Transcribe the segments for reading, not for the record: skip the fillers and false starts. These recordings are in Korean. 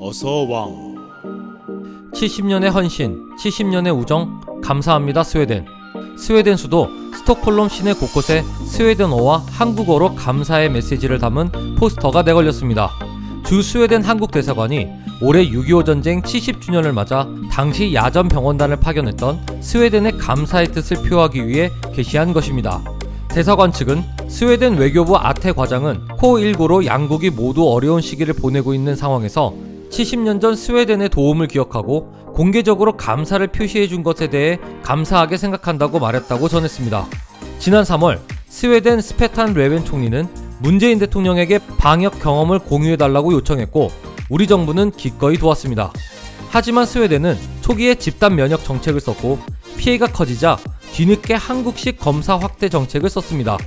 어서왕. 70년의 헌신, 70년의 우정, 감사합니다 스웨덴. 스웨덴 수도 스톡홀름 시내 곳곳에 스웨덴어와 한국어로 감사의 메시지를 담은 포스터가 내걸렸습니다. 주 스웨덴 한국 대사관이 올해 6.25 전쟁 70주년을 맞아 당시 야전 병원단을 파견했던 스웨덴의 감사의 뜻을 표하기 위해 게시한 것입니다. 대사관 측은 스웨덴 외교부 아테 과장은 코ቪ드-19로 양국이 모두 어려운 시기를 보내고 있는 상황에서 70년 전 스웨덴의 도움을 기억하고 공개적으로 감사를 표시해준 것에 대해 감사하게 생각한다고 말했다고 전했습니다. 지난 3월 스웨덴 스페탄 레벤 총리는 문재인 대통령에게 방역 경험을 공유해달라고 요청했고 우리 정부는 기꺼이 도왔습니다. 하지만 스웨덴은 초기에 집단 면역 정책을 썼고 피해가 커지자 뒤늦게 한국식 검사 확대 정책을 썼습니다.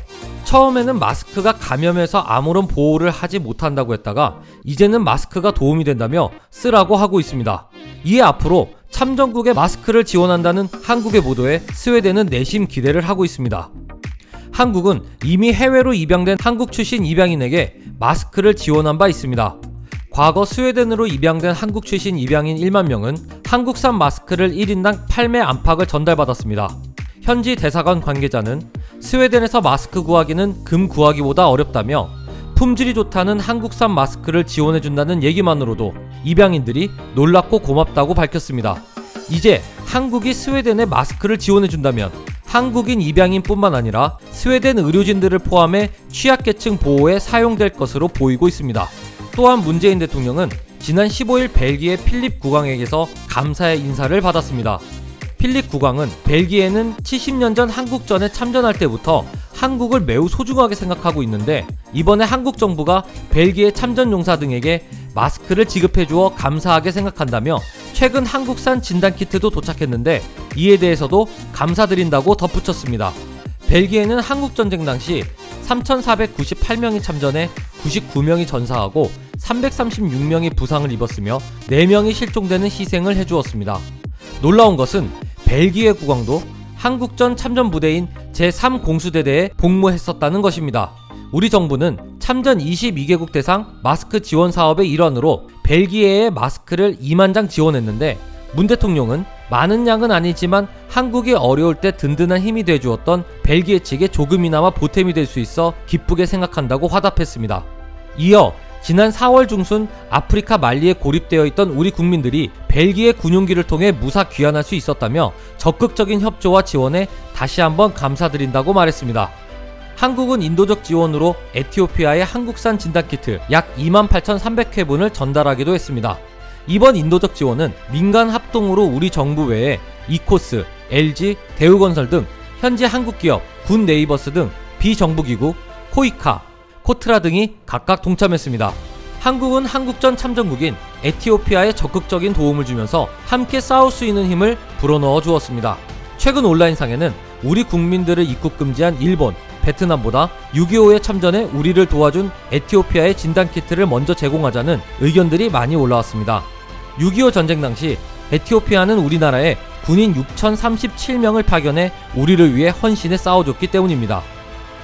처음에는 마스크가 감염에서 아무런 보호를 하지 못한다고 했다가 이제는 마스크가 도움이 된다며 쓰라고 하고 있습니다. 이에 앞으로 참전국에 마스크를 지원한다는 한국의 보도에 스웨덴은 내심 기대를 하고 있습니다. 한국은 이미 해외로 입양된 한국 출신 입양인에게 마스크를 지원한 바 있습니다. 과거 스웨덴으로 입양된 한국 출신 입양인 1만 명은 한국산 마스크를 1인당 8매 안팎을 전달받았습니다. 현지 대사관 관계자는 스웨덴에서 마스크 구하기는 금 구하기보다 어렵다며 품질이 좋다는 한국산 마스크를 지원해준다는 얘기만으로도 입양인들이 놀랍고 고맙다고 밝혔습니다. 이제 한국이 스웨덴에 마스크를 지원해준다면 한국인 입양인뿐만 아니라 스웨덴 의료진들을 포함해 취약계층 보호에 사용될 것으로 보이고 있습니다. 또한 문재인 대통령은 지난 15일 벨기에 필립 국왕에게서 감사의 인사를 받았습니다. 필립 국왕은 벨기에는 70년 전 한국전에 참전할 때부터 한국을 매우 소중하게 생각하고 있는데 이번에 한국 정부가 벨기에 참전용사 등에게 마스크를 지급해주어 감사하게 생각한다며 최근 한국산 진단키트도 도착했는데 이에 대해서도 감사드린다고 덧붙였습니다. 벨기에는 한국전쟁 당시 3,498명이 참전해 99명이 전사하고 336명이 부상을 입었으며 4명이 실종되는 희생을 해주었습니다. 놀라운 것은 벨기에 국왕도 한국전 참전 부대인 제3공수대대에 복무했었다는 것입니다. 우리 정부는 참전 22개국 대상 마스크 지원 사업의 일환으로 벨기에에 마스크를 2만 장 지원했는데 문 대통령은 많은 양은 아니지만 한국이 어려울 때 든든한 힘이 돼주었던 벨기에 측에 조금이나마 보탬이 될 수 있어 기쁘게 생각한다고 화답했습니다. 이어 지난 4월 중순 아프리카 말리에 고립되어 있던 우리 국민들이 벨기에 군용기를 통해 무사 귀환할 수 있었다며 적극적인 협조와 지원에 다시 한번 감사드린다고 말했습니다. 한국은 인도적 지원으로 에티오피아에 한국산 진단키트 약 28,300회분을 전달하기도 했습니다. 이번 인도적 지원은 민간 합동으로 우리 정부 외에 이코스, LG, 대우건설 등 현지 한국기업, 군 네이버스 등 비정부기구, 코이카, 코트라 등이 각각 동참했습니다. 한국은 한국전 참전국인 에티오피아에 적극적인 도움을 주면서 함께 싸울 수 있는 힘을 불어넣어 주었습니다. 최근 온라인상에는 우리 국민들을 입국 금지한 일본, 베트남보다 6.25에 참전해 우리를 도와준 에티오피아의 진단키트를 먼저 제공하자는 의견들이 많이 올라왔습니다. 6.25 전쟁 당시 에티오피아는 우리나라에 군인 6,037명을 파견해 우리를 위해 헌신해 싸워줬기 때문입니다.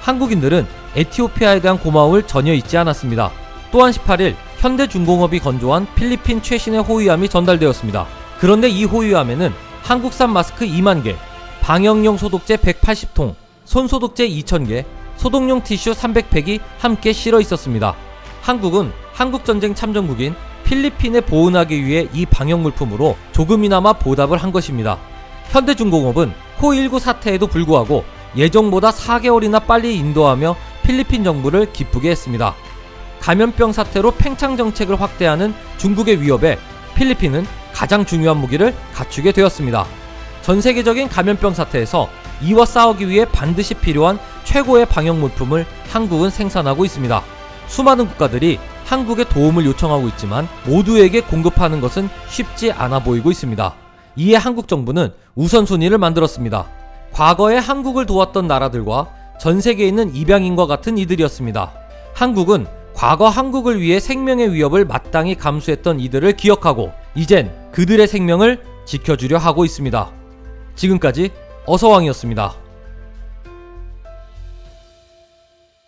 한국인들은 에티오피아에 대한 고마움을 전혀 잊지 않았습니다. 또한 18일 현대중공업이 건조한 필리핀 최신의 호위함이 전달되었습니다. 그런데 이 호위함에는 한국산 마스크 2만 개, 방역용 소독제 180통, 손소독제 2,000개, 소독용 티슈 300팩이 함께 실어 있었습니다. 한국은 한국전쟁 참전국인 필리핀에 보훈하기 위해 이 방역물품으로 조금이나마 보답을 한 것입니다. 현대중공업은 코ቪ드-19 사태에도 불구하고 예정보다 4개월이나 빨리 인도하며 필리핀 정부를 기쁘게 했습니다. 감염병 사태로 팽창 정책을 확대하는 중국의 위협에 필리핀은 가장 중요한 무기를 갖추게 되었습니다. 전 세계적인 감염병 사태에서 이와 싸우기 위해 반드시 필요한 최고의 방역 물품을 한국은 생산하고 있습니다. 수많은 국가들이 한국에 도움을 요청하고 있지만 모두에게 공급하는 것은 쉽지 않아 보이고 있습니다. 이에 한국 정부는 우선순위를 만들었습니다. 과거에 한국을 도왔던 나라들과 전 세계에 있는 입양인과 같은 이들이었습니다. 한국은 과거 한국을 위해 생명의 위협을 마땅히 감수했던 이들을 기억하고 이젠 그들의 생명을 지켜주려 하고 있습니다. 지금까지 어서왕이었습니다.